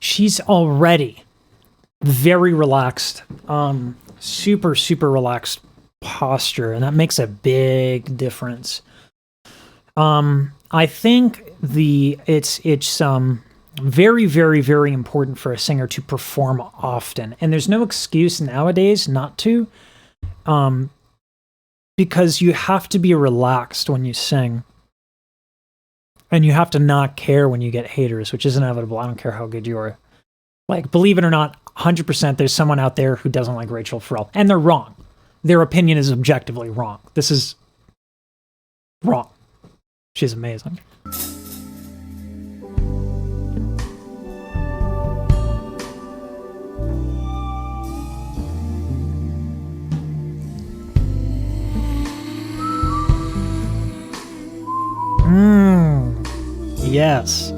she's already very relaxed, super, super relaxed posture, and that makes a big difference. I think it's very, very, very important for a singer to perform often, and there's no excuse nowadays not to, because you have to be relaxed when you sing, and you have to not care when you get haters, which is inevitable. I don't care how good you are. Like, believe it or not, 100% there's someone out there who doesn't like Rachelle Ferrel, and they're wrong. Their opinion is objectively wrong. This is wrong. She's amazing. Yes.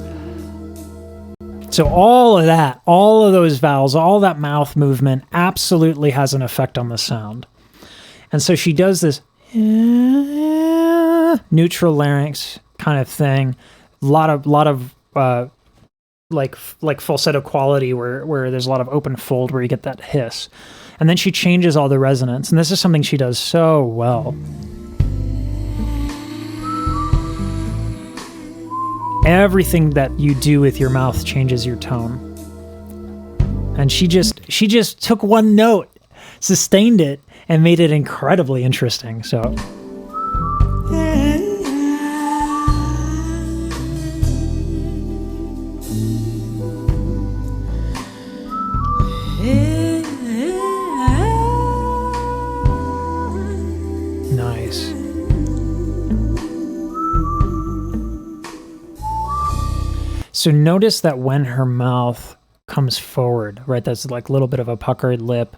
So all of that, all of those vowels, all that mouth movement absolutely has an effect on the sound. And so she does this neutral larynx kind of thing. A lot of like falsetto quality where there's a lot of open fold where you get that hiss. And then she changes all the resonance. And this is something she does so well. Everything that you do with your mouth changes your tone. And she just took one note, sustained it, and made it incredibly interesting. So nice. So notice that when her mouth comes forward, right, that's like a little bit of a puckered lip,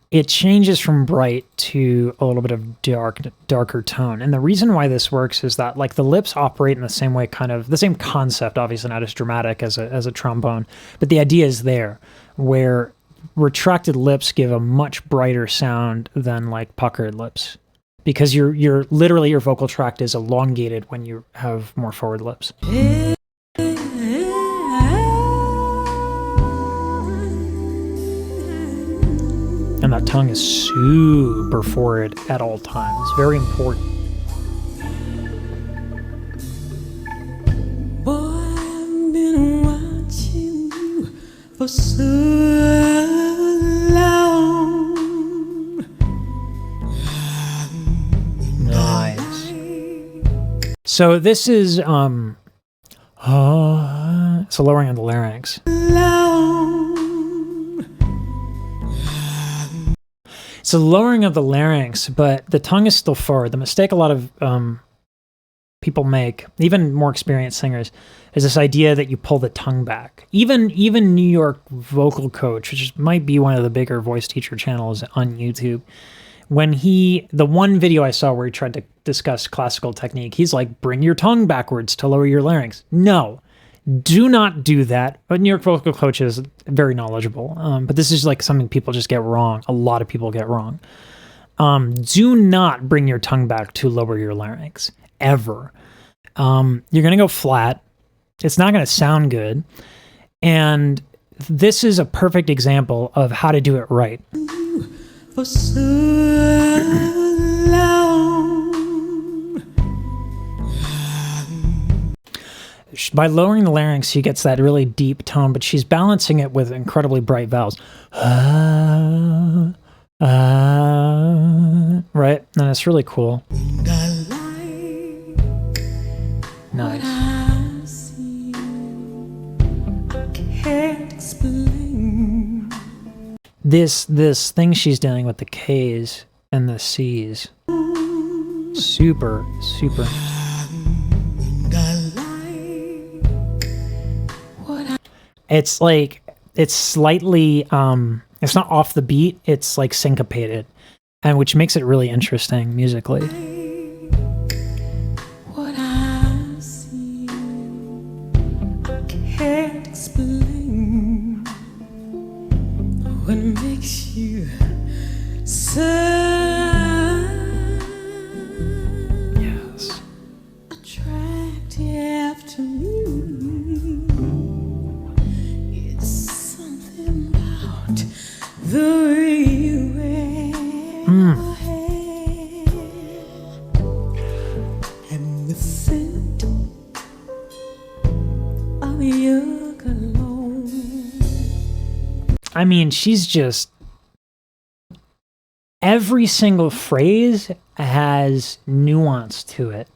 it changes from bright to a little bit of darker tone. And the reason why this works is that, like, the lips operate in the same way, kind of the same concept, obviously not as dramatic as a trombone, but the idea is there, where retracted lips give a much brighter sound than like puckered lips, because you're literally, your vocal tract is elongated when you have more forward lips. And that tongue is super forward at all times. Very important. Boy, I've been watching you for so long. Nice. So this is it's a lowering of the larynx. It's a lowering of the larynx, but the tongue is still forward. The mistake a lot of people make, even more experienced singers, is this idea that you pull the tongue back. Even New York Vocal Coach, which might be one of the bigger voice teacher channels on YouTube, the one video I saw where he tried to discuss classical technique, he's like, bring your tongue backwards to lower your larynx. No. Do not do that. But New York Vocal Coach is very knowledgeable. But this is like something people just get wrong. A lot of people get wrong. Do not bring your tongue back to lower your larynx, ever. You're going to go flat. It's not going to sound good. And this is a perfect example of how to do it right. For so long. By lowering the larynx, she gets that really deep tone, but she's balancing it with incredibly bright vowels. Right? And it's really cool. Nice. This thing she's doing with the K's and the C's. Super, super. It's like, it's slightly, it's not off the beat, it's like syncopated, and which makes it really interesting musically. What I see, I can't explain. What makes you so attractive to me? I mean, she's just, every single phrase has nuance to it.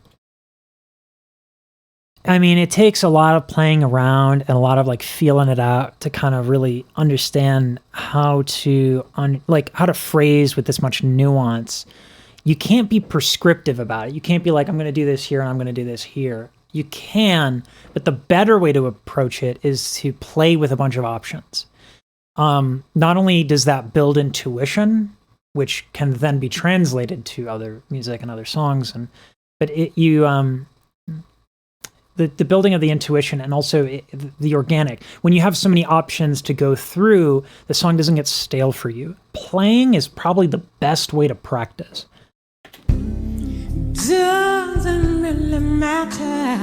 I mean, it takes a lot of playing around and a lot of like feeling it out to kind of really understand how to how to phrase with this much nuance. You can't be prescriptive about it. You can't be like, I'm going to do this here and I'm going to do this here. You can, but the better way to approach it is to play with a bunch of options. Not only does that build intuition, which can then be translated to other music and other songs, but the building of the intuition and also the organic. When you have so many options to go through, the song doesn't get stale for you. Playing is probably the best way to practice. Doesn't really matter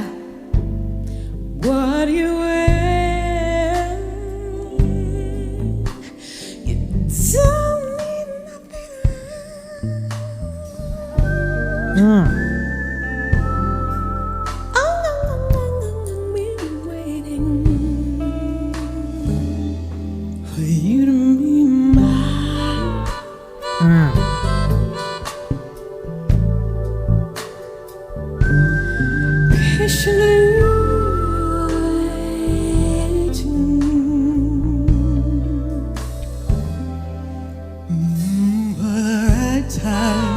what you wear. You don't need nothing. You to be mine. Patiently waiting. The right time.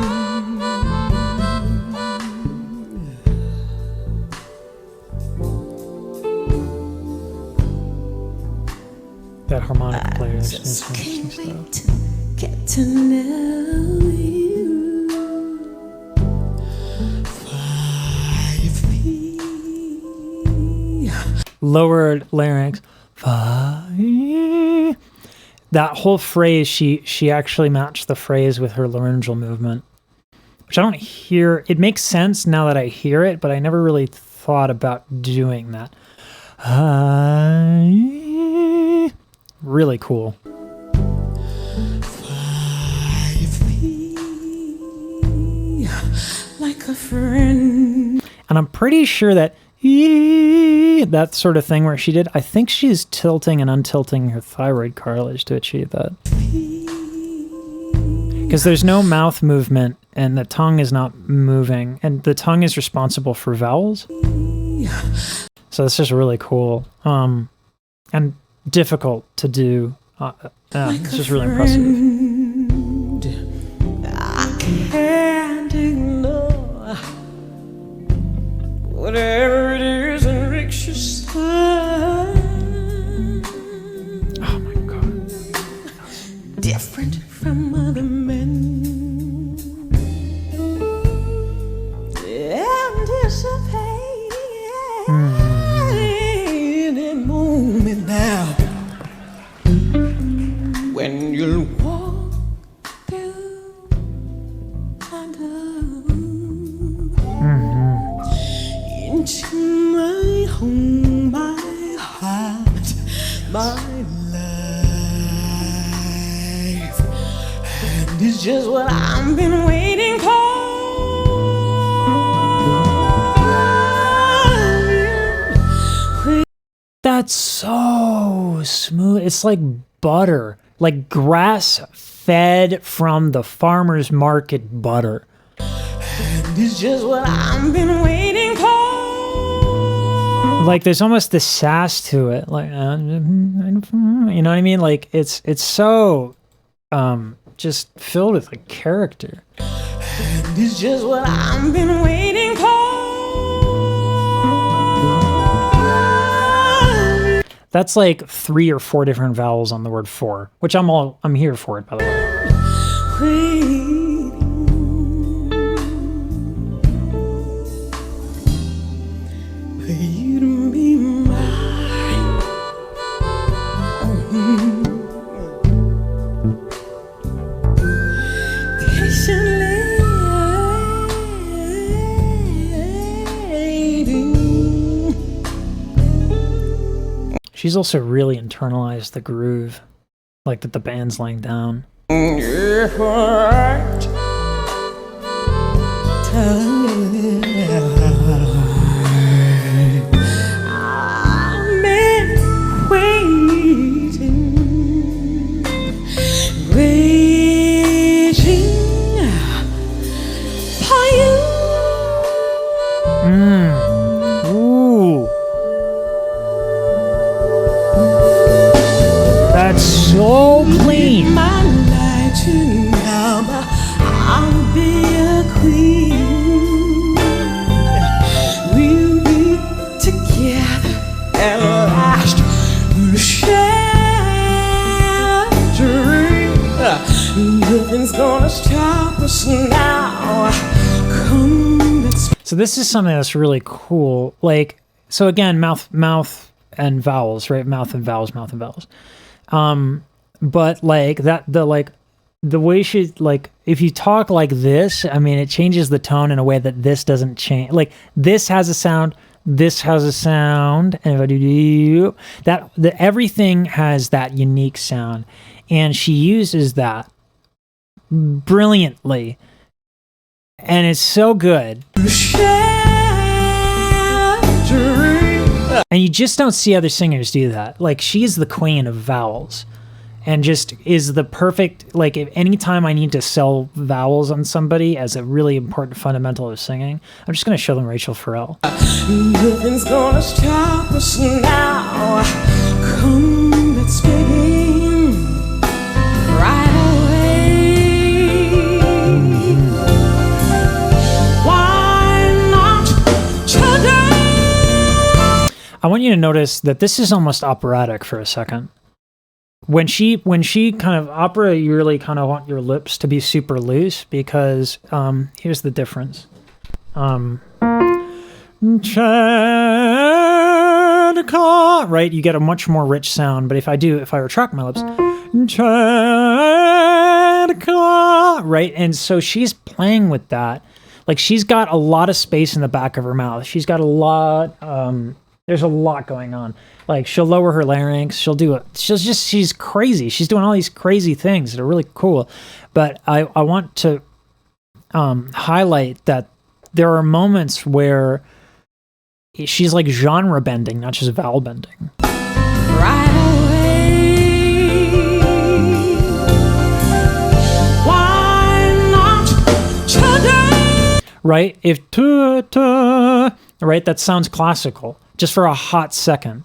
That harmonic player. Just can't wait to get to know you. 5 feet. Lowered larynx. That whole phrase, she actually matched the phrase with her laryngeal movement, which I don't hear. It makes sense now that I hear it, but I never really thought about doing that. Really cool. 5 feet, like a friend. And I'm pretty sure that that sort of thing where she did, I think she's tilting and untilting her thyroid cartilage to achieve that. Because there's no mouth movement and the tongue is not moving, and the tongue is responsible for vowels. So it's just really cool. And difficult to do. It's just really impressive. I can't ignore whatever it is that makes you smile. Oh my God. Different from other men. Anticipating any moment now. When you'll walk through my door, into my home, my heart, my life, and it's just what I've been waiting for. That's so smooth. It's like butter. Like grass fed from the farmer's market butter. And it's just what I've been waiting for. Like there's almost this sass to it. Like, you know what I mean? Like it's so just filled with like character. And it's just what I've been waiting for. That's like 3 or 4 different vowels on the word for, which I'm here for it, by the way. You to be mine. Patiently waiting. She's also really internalized the groove, like that the band's laying down. I've been waiting. queen. My life to come, I'll be a queen. We'll be together at last. We'll share a dream. Nothing's gonna stop us now. Come, let's. So this is something that's really cool. Like, so again, mouth and vowels, right? Mouth and vowels. But like that, the way she, like, if you talk like this, I mean, it changes the tone in a way that this doesn't change. Like, this has a sound, this has a sound, and if I do that, everything has that unique sound, and she uses that brilliantly, and it's so good. And you just don't see other singers do that. Like, she's the queen of vowels. And just is the perfect, like, if anytime I need to sell vowels on somebody as a really important fundamental of singing, I'm just going to show them Rachelle Ferrel. Nothing's gonna stop us now. Come, let's begin right away. Why not today? I want you to notice that this is almost operatic for a second. When she kind of opera, you really kind of want your lips to be super loose because here's the difference. Right, you get a much more rich sound, but if I retract my lips, right, and so she's playing with that. Like, she's got a lot of space in the back of her mouth. She's got a lot. There's a lot going on. Like, she'll lower her larynx. She's crazy. She's doing all these crazy things that are really cool. But I want to highlight that there are moments where she's like genre bending, not just vowel bending. Right away. Why not today? Right? Right? That sounds classical. Just for a hot second.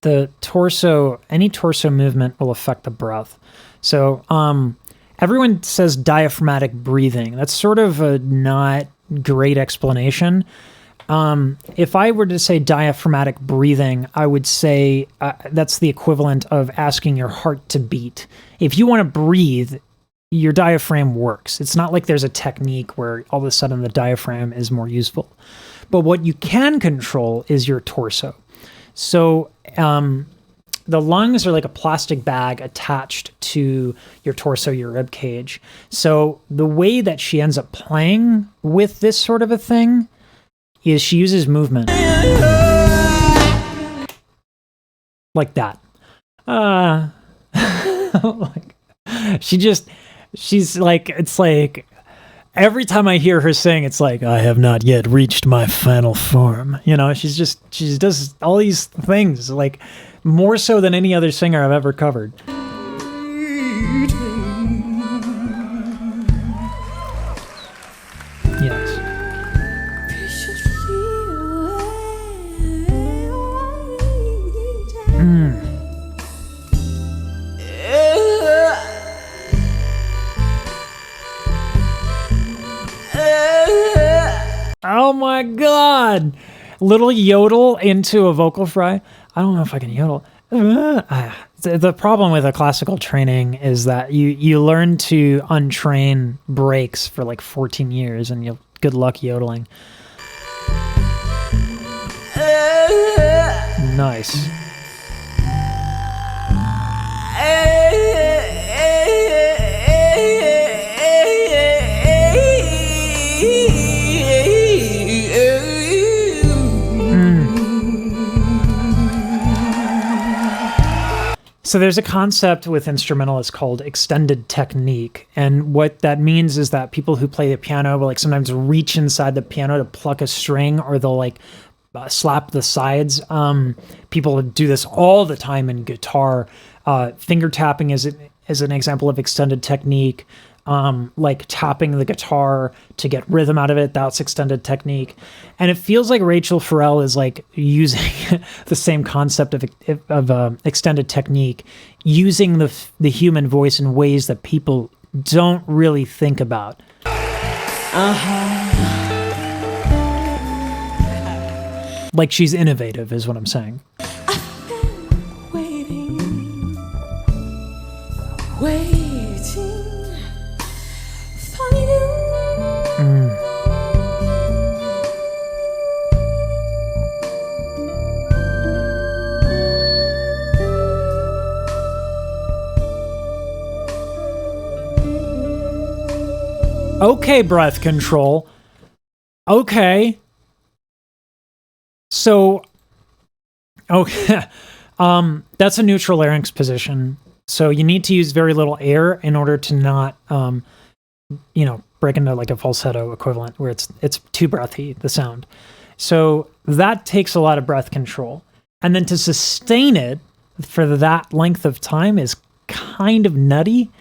The torso, any torso movement will affect the breath. So everyone says diaphragmatic breathing. That's sort of a not great explanation. If I were to say diaphragmatic breathing, I would say that's the equivalent of asking your heart to beat. If you want to breathe, your diaphragm works. It's not like there's a technique where all of a sudden the diaphragm is more useful. But what you can control is your torso. So the lungs are like a plastic bag attached to your torso, your rib cage. So the way that she ends up playing with this sort of a thing is she uses movement. Like that. She's like, it's like, every time I hear her sing, it's like, I have not yet reached my final form. You know, she does all these things, like, more so than any other singer I've ever covered. Yes. Oh my God. Little yodel into a vocal fry. I don't know if I can yodel. The problem with a classical training is that you learn to untrain breaks for like 14 years and you'll good luck yodeling. Nice. So there's a concept with instrumentalists called extended technique. And what that means is that people who play the piano will like sometimes reach inside the piano to pluck a string, or they'll like slap the sides. People do this all the time in guitar. Finger tapping is an example of extended technique. Like tapping the guitar to get rhythm out of it, that's extended technique. And it feels like Rachelle Ferrel is like using the same concept of extended technique, using the human voice in ways that people don't really think about. Like she's innovative is what I'm saying. Waiting for you. Okay, breath control. Okay. So, okay. That's a neutral larynx position. So you need to use very little air in order to not, break into like a falsetto equivalent where it's too breathy, the sound. So that takes a lot of breath control. And then to sustain it for that length of time is kind of nutty,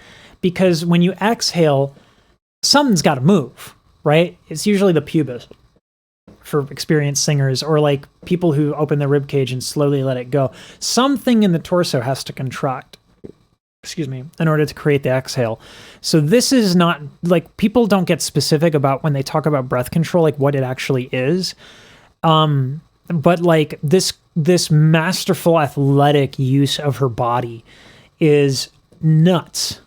because when you exhale, something's got to move, right? It's usually the pubis for experienced singers, or like people who open the rib cage and slowly let it go. Something in the torso has to contract, in order to create the exhale. So this is not like, people don't get specific about when they talk about breath control, like what it actually is. But like this masterful athletic use of her body is nuts.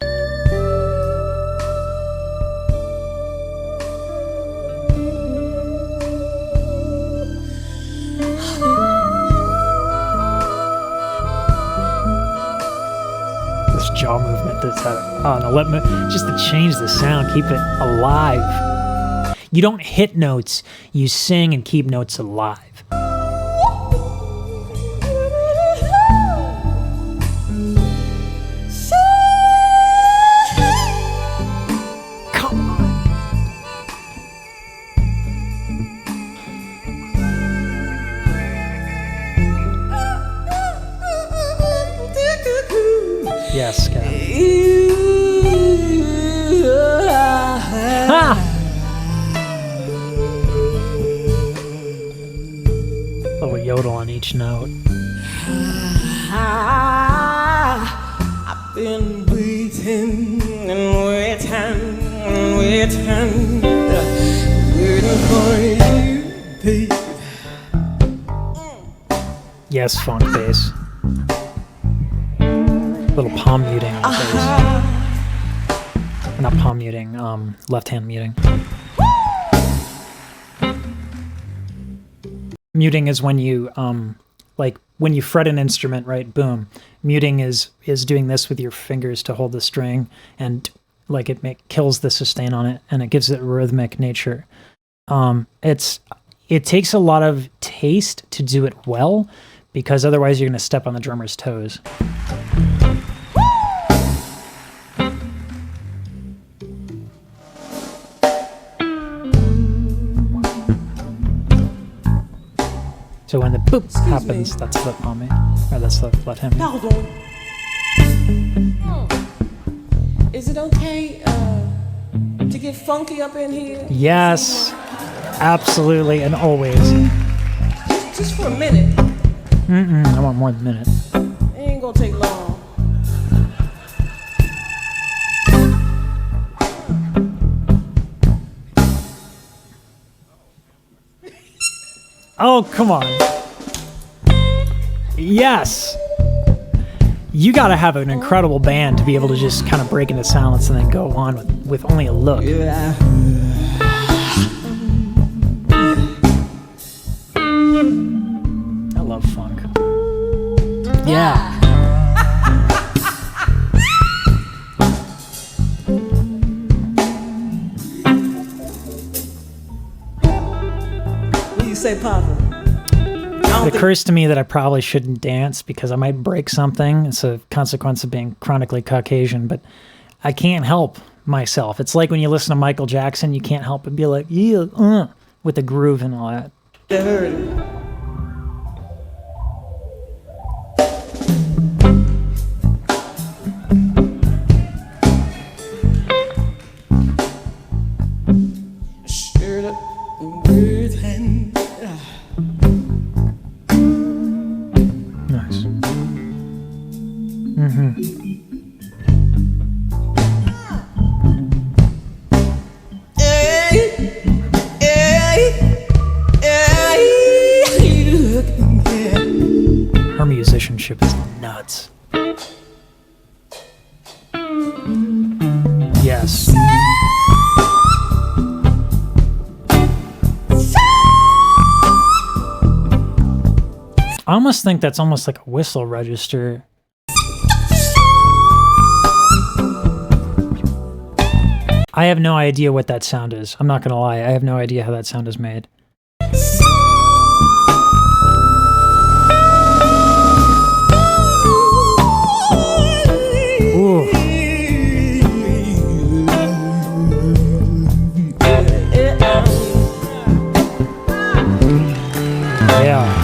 Jaw movement that's just to change the sound, keep it alive. You don't hit notes, you sing and keep notes alive. Come on. Yes, Scott. A little yodel on each note. I've been waiting and waiting and waiting for you, babe. Yes, funk bass. Little palm muting on the bass. Not palm muting, left hand muting. Muting is when you like when you fret an instrument, right? Boom. Muting is doing this with your fingers to hold the string, and like it kills the sustain on it, and it gives it rhythmic nature. It takes a lot of taste to do it well, because otherwise you're going to step on the drummer's toes. So when the boop happens, that's the palming, or that's the left hand. Pardon. Is it okay to get funky up in here? Yes, absolutely, and always. Just for a minute. I want more than a minute. It ain't gonna take long. Oh, come on. Yes. You got to have an incredible band to be able to just kind of break into silence and then go on with only a look. Yeah. I love funk. Yeah. What do you say, Papa? It occurs to me that I probably shouldn't dance because I might break something. It's a consequence of being chronically Caucasian, but I can't help myself. It's like when you listen to Michael Jackson, you can't help but be like, yeah, with the groove and all that. I heard it. Her musicianship is nuts. Yes. I almost think that's almost like a whistle register. I have no idea what that sound is. I'm not gonna lie. I have no idea how that sound is made. Ooh. Yeah.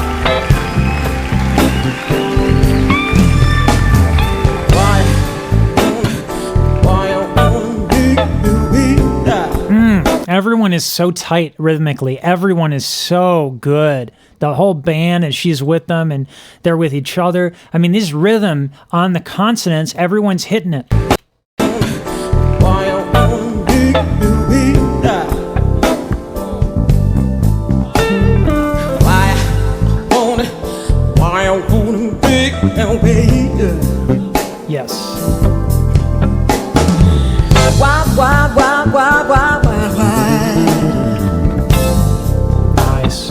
Everyone is so tight rhythmically. Everyone is so good. The whole band, and she's with them, and they're with each other. I mean, this rhythm on the consonants, everyone's hitting it. Yes. Nice.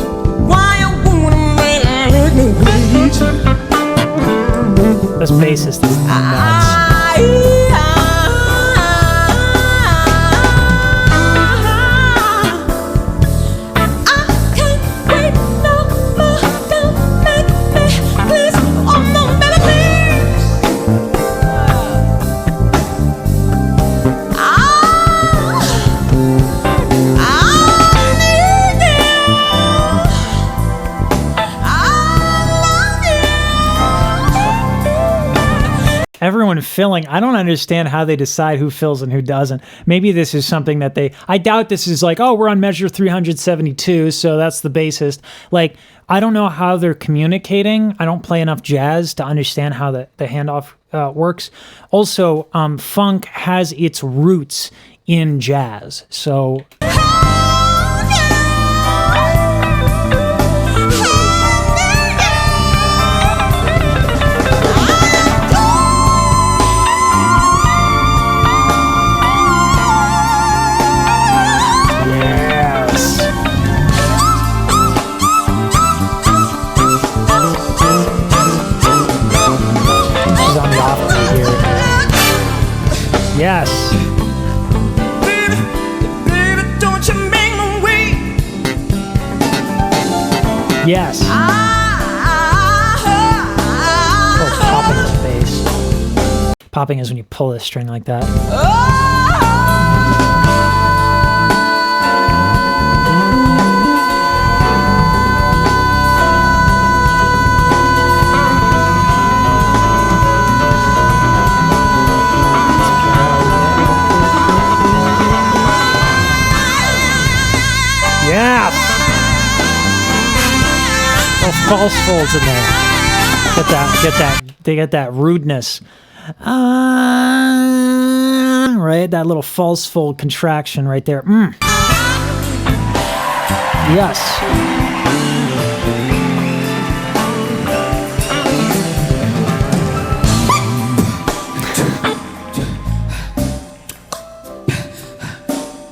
This bassist is nuts. Everyone filling. I don't understand how they decide who fills and who doesn't. Maybe this is something that I doubt this is like, oh, we're on measure 372, so that's the bassist. Like, I don't know how they're communicating. I don't play enough jazz to understand how the handoff works. Also, funk has its roots in jazz. So... Yes. Baby, baby, don't you make me wait. Yes. Oh, popping is bass. Popping is when you pull a string like that. Yes! Oh, false folds in there. They get that rudeness. Right? That little false fold contraction right there. Yes.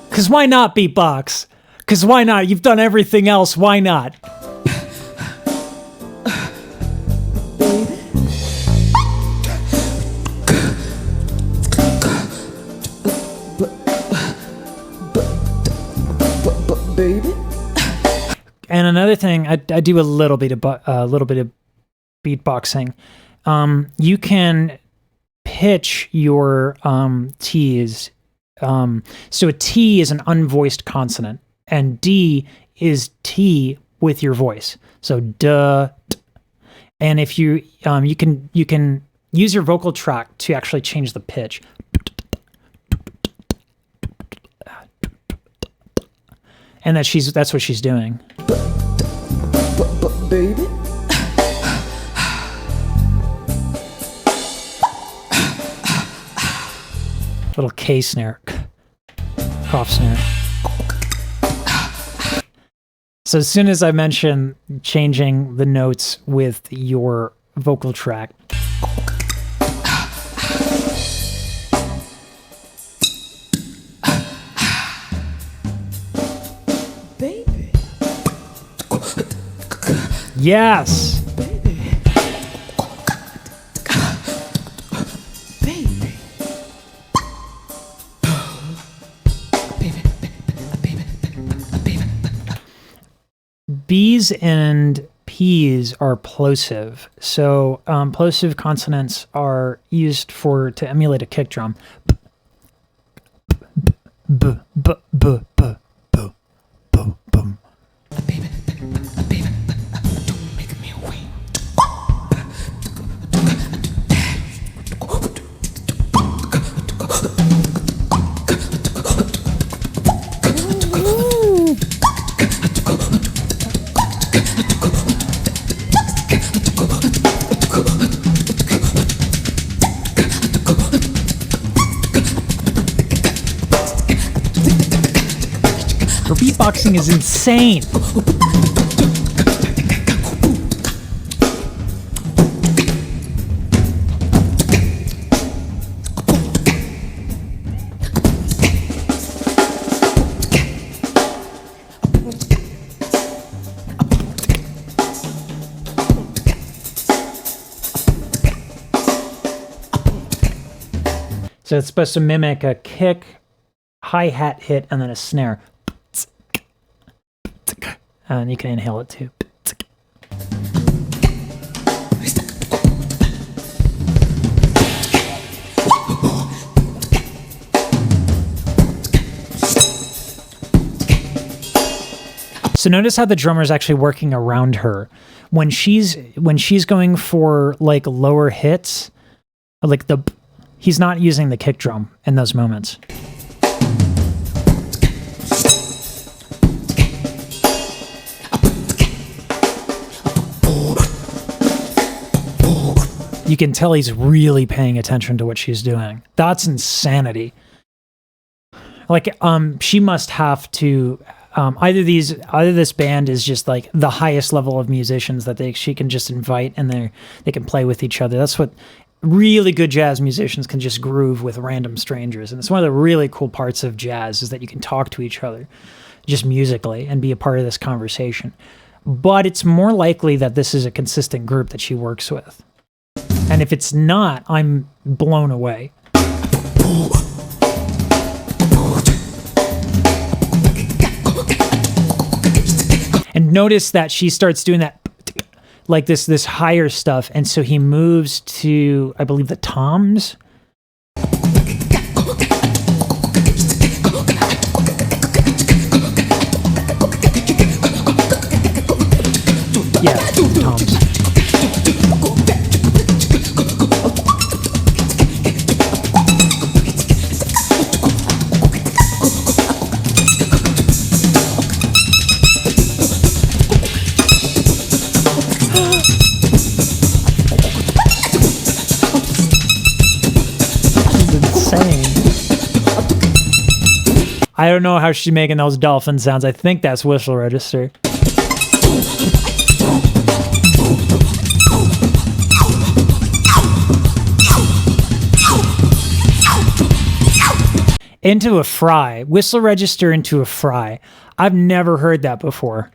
Because why not beatbox? Because why not? You've done everything else. Why not? Baby. And another thing, I do a little bit of beatboxing. You can pitch your T's. So a T is an unvoiced consonant, and D is T with your voice. So duh. And if you you can use your vocal tract to actually change the pitch. And that's what she's doing. Baby. little K snare, cough snare. So as soon as I mention changing the notes with your vocal track, Baby. yes. Baby. Baby. B's and P's are plosive. So plosive consonants are used to emulate a kick drum. B, b, b, b, b, b, b, bum. Her beatboxing is insane. So it's supposed to mimic a kick, hi-hat hit, and then a snare. And you can inhale it too. So notice how the drummer is actually working around her. When she's going for like lower hits, like he's not using the kick drum in those moments. You can tell he's really paying attention to what she's doing. That's insanity. Like, she must have to either this band is just like the highest level of musicians that she can just invite, and they can play with each other. That's what really good jazz musicians can, just groove with random strangers. And it's one of the really cool parts of jazz, is that you can talk to each other just musically and be a part of this conversation. But it's more likely that this is a consistent group that she works with. And if it's not, I'm blown away. And notice that she starts doing that, like this higher stuff, and so he moves to, I believe, the toms. Yeah, toms. I don't know how she's making those dolphin sounds. I think that's whistle register. Into a fry. Whistle register into a fry. I've never heard that before.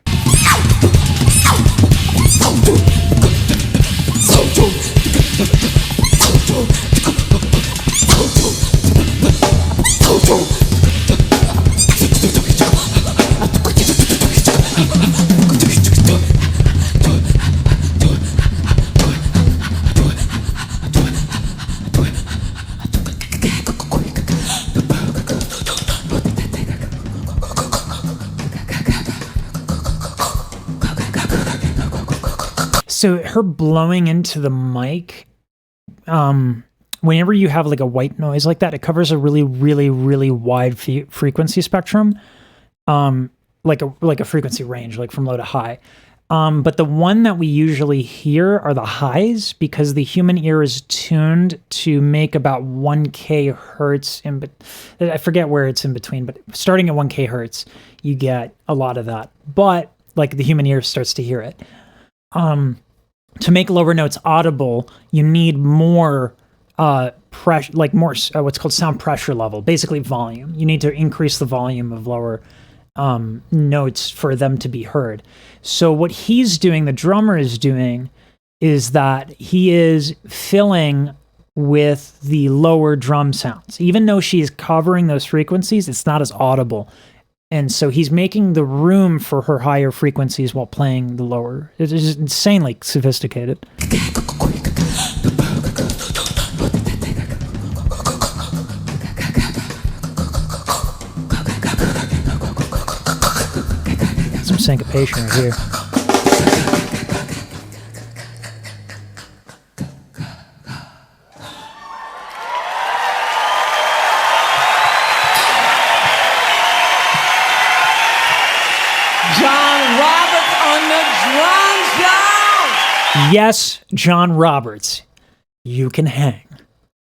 So her blowing into the mic, whenever you have like a white noise like that, it covers a really, really, really wide frequency spectrum, like a frequency range, like from low to high. But the one that we usually hear are the highs because the human ear is tuned to make about 1K hertz. I forget where it's in between, but starting at 1K hertz, you get a lot of that. But like the human ear starts to hear it. To make lower notes audible, you need more pressure, like more what's called sound pressure level, basically volume. You need to increase the volume of lower notes for them to be heard. So what he's doing, the drummer is doing, is that he is filling with the lower drum sounds. Even though she's covering those frequencies, it's not as audible. And so he's making the room for her higher frequencies while playing the lower. It's just insanely sophisticated. Some syncopation right here. John Roberts on the drums, y'all! Yes, John Roberts. You can hang.